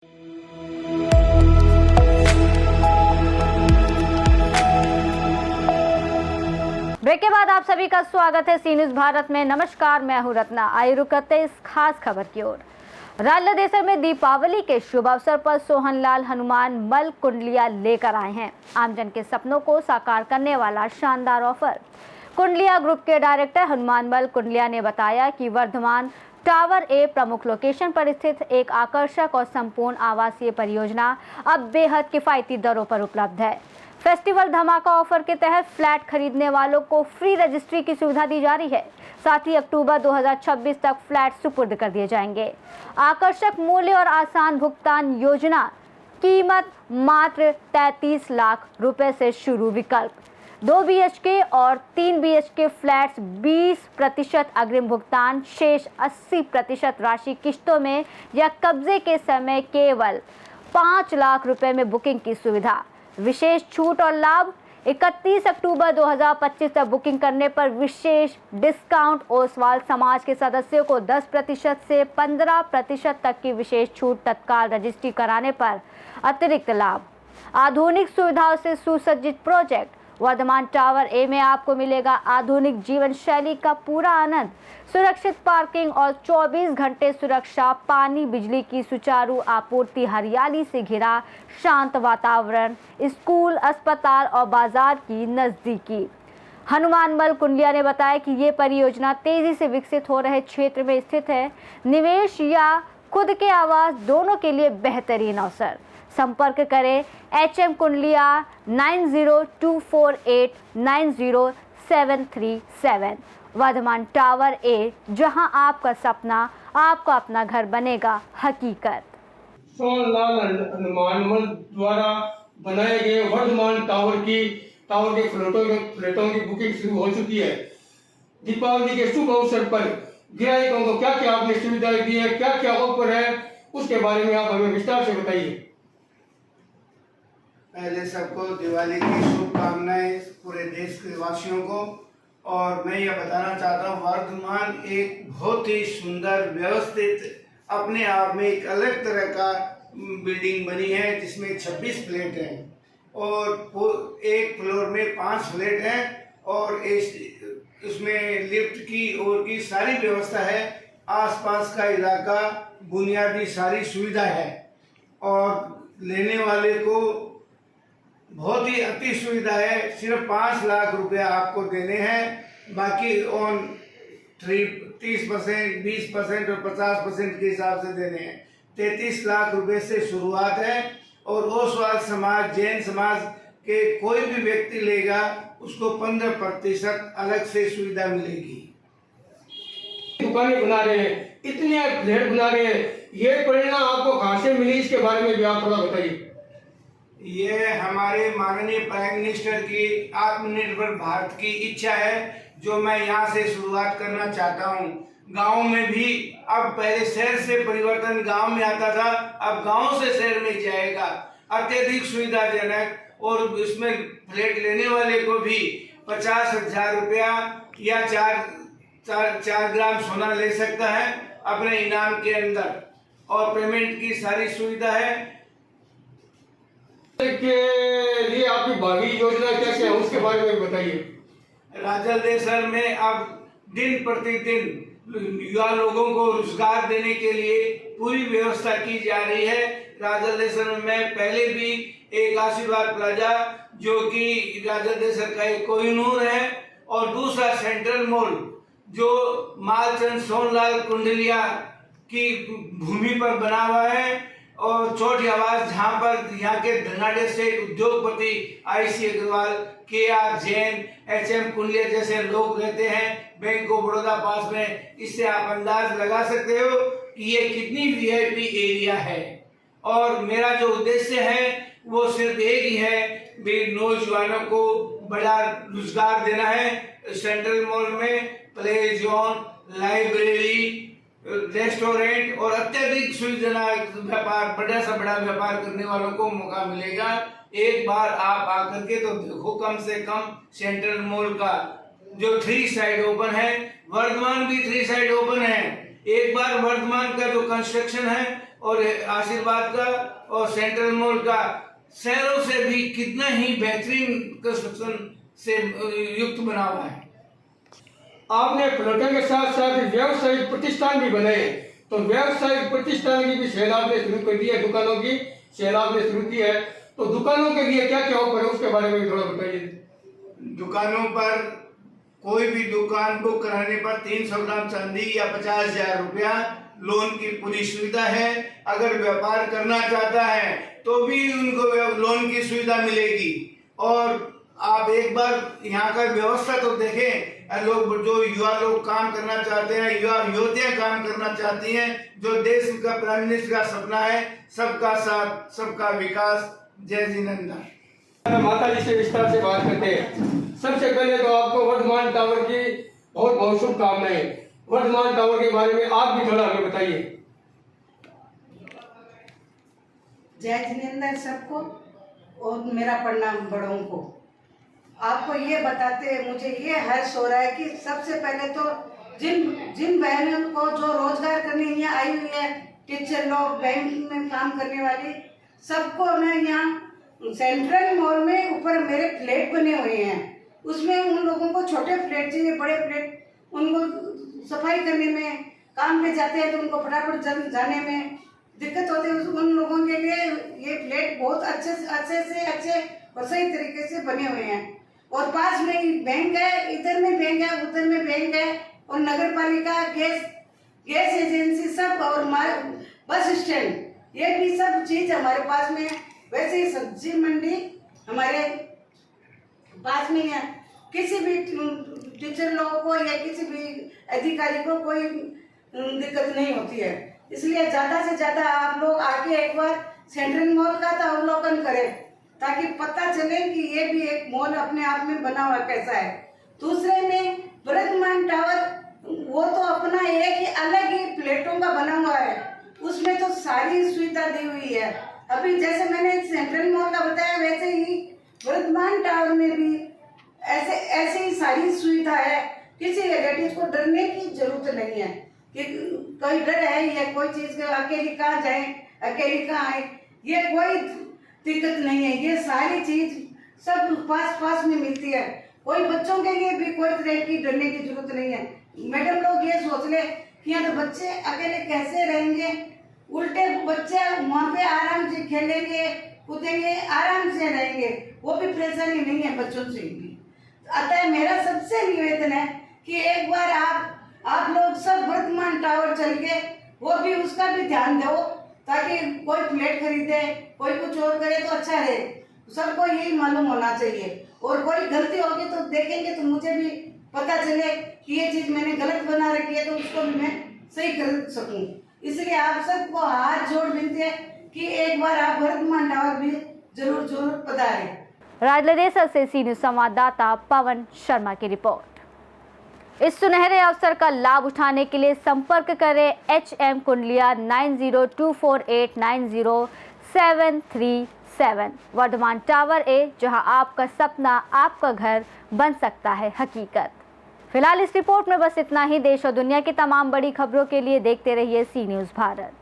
Break के बाद आप सभी का स्वागत है सी न्यूज भारत में। नमस्कार, मैं हूं रत्ना। आइए रुक करते हैं इस खास खबर की ओर। राजलदेसर में दीपावली के शुभ अवसर पर सोहनलाल हनुमान मल कुंडलिया लेकर आए हैं आमजन के सपनों को साकार करने वाला शानदार ऑफर। कुंडलिया ग्रुप के डायरेक्टर हनुमान मल कुंडलिया ने बताया कि वर्धमान टावर ए प्रमुख लोकेशन पर स्थित एक आकर्षक और संपूर्ण आवासीय परियोजना अब बेहद किफायती दरों पर उपलब्ध है। फेस्टिवल धमाका ऑफर के तहत फ्लैट खरीदने वालों को फ्री रजिस्ट्री की सुविधा दी जा रही है। साथ ही अक्टूबर 2026 तक फ्लैट सुपुर्द कर दिए जाएंगे। आकर्षक मूल्य और आसान भुगतान योजना, कीमत मात्र 33 लाख रुपए से शुरू। विकल्प 2 BHK और 3 BHK फ्लैट्स 20% अग्रिम भुगतान, शेष 80% राशि किश्तों में या कब्जे के समय केवल 5 लाख रुपए में बुकिंग की सुविधा। विशेष छूट और लाभ 31 अक्टूबर 2025 तक बुकिंग करने पर विशेष डिस्काउंट। ओसवाल समाज के सदस्यों को 10% से 15% तक की विशेष छूट। तत्काल रजिस्ट्री कराने पर अतिरिक्त लाभ। आधुनिक सुविधाओं से सुसज्जित प्रोजेक्ट वर्धमान टावर ए में आपको मिलेगा आधुनिक जीवन शैली का पूरा आनंद। सुरक्षित पार्किंग और 24 घंटे सुरक्षा, पानी बिजली की सुचारू आपूर्ति, हरियाली से घिरा शांत वातावरण, स्कूल, अस्पताल और बाजार की नजदीकी। हनुमान मल कुंडलिया ने बताया कि ये परियोजना तेजी से विकसित हो रहे क्षेत्र में स्थित है। निवेश या खुद के आवास दोनों के लिए बेहतरीन अवसर। संपर्क करें HM Kundaliya 9024890737। Varthaman tower A, जहां आपका सपना आपका अपना घर बनेगा हकीकत। सोहनलाल हनुमान मल द्वारा बनाए गए वर्धमान टावर के फ्लैटों की बुकिंग शुरू हो चुकी है। दीपावली के शुभ अवसर पर ग्राहकों को क्या क्या आपने सुविधाएं दी है, क्या क्या ऑफर है, उसके बारे में आप हमें विस्तार से बताइए। पहले सबको दिवाली की शुभकामनाएं पूरे देश के वासियों को। और मैं ये बताना चाहता हूँ, वर्धमान एक बहुत ही सुंदर व्यवस्थित अपने आप में एक अलग तरह का बिल्डिंग बनी है, जिसमें 26 फ्लैट हैं और एक फ्लोर में 5 फ्लैट हैं और उसमें लिफ्ट की और की सारी व्यवस्था है। आसपास का इलाका बुनियादी सारी सुविधा है और लेने वाले को बहुत ही अति सुविधा है। सिर्फ 5 लाख रुपया आपको देने हैं, बाकी ऑन 30%, 20% और 50% के हिसाब से देने हैं। 33 लाख रुपए से शुरुआत है और ओसवाल समाज, जैन समाज के कोई भी व्यक्ति लेगा उसको 15% अलग से सुविधा मिलेगी। दुकानें बना रहे हैं, इतने फ्लैट बना रहे हैं, ये प्रेरणा आपको कहाँ से मिली, इसके बारे में भी आप थोड़ा बताइए। ये हमारे माननीय प्राइम मिनिस्टर की आत्मनिर्भर भारत की इच्छा है, जो मैं यहाँ से शुरुआत करना चाहता हूँ। गांव में भी अब पहले शहर से परिवर्तन गांव में आता था, अब गांव से शहर में जाएगा। अत्यधिक सुविधाजनक और इसमें फ्लैट लेने वाले को भी 50,000 रुपया या 4 ग्राम सोना ले सकता है अपने इनाम के अंदर और पेमेंट की सारी सुविधा है। के लिए आपकी भावी योजना क्या क्या है, उसके बारे में बताइए। राजलदेसर में अब दिन प्रतिदिन युवा लोगों को रोजगार देने के लिए पूरी व्यवस्था की जा रही है। राजलदेसर में पहले भी एक आशीर्वाद प्लाजा, जो कि राजलदेसर का एक कोहिनूर है, और दूसरा सेंट्रल मॉल जो मालचंद सोहनलाल कुंडलिया की भूमि पर बना हुआ है, और चौथी आवास जहाँ पर यहाँ के धनाढ्य से उद्योगपति IC Agarwal, KR Jain, HM कुंडलिया जैसे लोग रहते हैं बैंक ऑफ बड़ौदा पास में। इससे आप अंदाज लगा सकते हो कि ये कितनी VIP एरिया है। और मेरा जो उद्देश्य है वो सिर्फ एक ही है, भी नौजवानों को बड़ा रोजगार देना है। सेंट्रल मॉल में प्ले जोन, लाइब्रेरी, रेस्टोरेंट और अत्यधिक सुविधाजनक व्यापार, बड़ा से बड़ा व्यापार करने वालों को मौका मिलेगा। एक बार आप आकर के तो देखो, कम से कम सेंट्रल मॉल का जो 3 साइड ओपन है, वर्धमान भी 3 साइड ओपन है। एक बार वर्धमान का जो कंस्ट्रक्शन है और आशीर्वाद का और सेंट्रल मॉल का शहरों से भी कितना ही बेहतरीन कंस्ट्रक्शन से युक्त बना हुआ है। आपने प्लॉटों के साथ साथ व्यावसायिक प्रतिष्ठान भी बनाए, तो व्यावसायिक प्रतिष्ठान की भी सेल आपने शुरू कर दी है, दुकानों की सेल आपने शुरू की है, तो दुकानों के लिए क्या क्या ऑफर है उसके बारे में भी थोड़ा बताइए। दुकानों पर कोई भी दुकान बुक कराने पर 300 ग्राम चांदी या 50,000 रुपया लोन की पूरी सुविधा है। अगर व्यापार करना चाहता है तो भी उनको लोन की सुविधा मिलेगी। और आप एक बार यहाँ का व्यवस्था तो देखें, लोग जो युवा लोग काम करना चाहते हैं, युवा युवतियां काम करना चाहती हैं, जो देश का प्राइम मिनिस्टर का सपना है, सबका साथ सबका विकास। जय जिनेंद्र। माता जी से विस्तार से बात करते हैं। सबसे पहले तो आपको वर्धमान टावर की बहुत बहुत शुभकामनाएं। वर्धमान टावर के बारे में आप भी थोड़ा हमें बताइए। जय जिनेंद्र सबको और मेरा प्रणाम बड़ों को। आपको ये बताते मुझे ये हर्ष हो रहा है कि सबसे पहले तो जिन बहनों को जो रोजगार करने यहाँ आई हुई है, टीचर लोग, बैंक में काम करने वाली, सबको मैं यहाँ सेंट्रल मॉल में ऊपर मेरे फ्लैट बने हुए हैं, उसमें उन लोगों को छोटे फ्लैट चाहिए, बड़े फ्लैट उनको सफाई करने में, काम पे जाते हैं तो उनको फटाफट जाने में दिक्कत होती है, उन लोगों के लिए ये फ्लैट बहुत अच्छे और सही तरीके से बने हुए हैं। और पास में ही बैंक है, इधर में बैंक है, उधर में बैंक है, और नगर पालिका, गैस एजेंसी सब, और बस स्टैंड, ये भी सब चीज हमारे पास में है। वैसे ही सब्जी मंडी हमारे पास में है। किसी भी टीचर लोगों को या किसी भी अधिकारी को कोई दिक्कत नहीं होती है। इसलिए ज्यादा से ज्यादा आप लोग आके एक बार सेंट्रल मॉल का तो अवलोकन करें, ताकि पता चले कि ये भी एक मॉल अपने आप में बना हुआ कैसा है। दूसरे में वर्धमान टावर, वो तो अपना एक ही अलग ही प्लेटों का बना हुआ है, उसमें तो सारी सुविधा दी हुई है। अभी जैसे मैंने सेंट्रल मॉल का बताया, वैसे ही वर्धमान टावर में भी ऐसे ही सारी सुविधा है। किसी लेडीज को डरने की जरूरत नहीं है कि कोई डर है या कोई चीज अकेली कहाँ जाए, अकेली कहाँ आए, ये कोई दिक्कत नहीं है। ये सारी चीज सब पास में मिलती है। कोई बच्चों के लिए भी कोई तरह की डरने की जरूरत नहीं है। मैडम लोग ये सोच ले कि यहाँ तो बच्चे अकेले कैसे रहेंगे, उल्टे बच्चे वहाँ पे आराम से खेलेंगे, कूदेंगे, आराम से रहेंगे, वो भी परेशानी नहीं है बच्चों से भी। अतः मेरा सबसे निवेदन है कि एक बार आप लोग सब वर्धमान टावर चल के वो भी उसका भी ध्यान दो, ताकि कोई फ्लैट खरीदे, कोई कुछ और करे तो अच्छा है। सबको यही मालूम होना चाहिए, और कोई गलती होगी तो देखेंगे तो मुझे भी पता चले कि ये चीज मैंने गलत बना रखी है, तो उसको भी मैं सही कर सकूं। इसलिए आप सबको हाथ जोड़ विनती है कि एक बार आप वर्धमान टावर भी जरूर पधारें। राजलदेसर से सी न्यूज संवाददाता पवन शर्मा की रिपोर्ट। इस सुनहरे अवसर का लाभ उठाने के लिए संपर्क करें HM Kundaliya 9024890737। Varthaman tower A, जहां आपका सपना, आपका घर बन सकता है हकीकत। फिलहाल इस रिपोर्ट में बस इतना ही। देश और दुनिया की तमाम बड़ी खबरों के लिए देखते रहिए सी न्यूज भारत।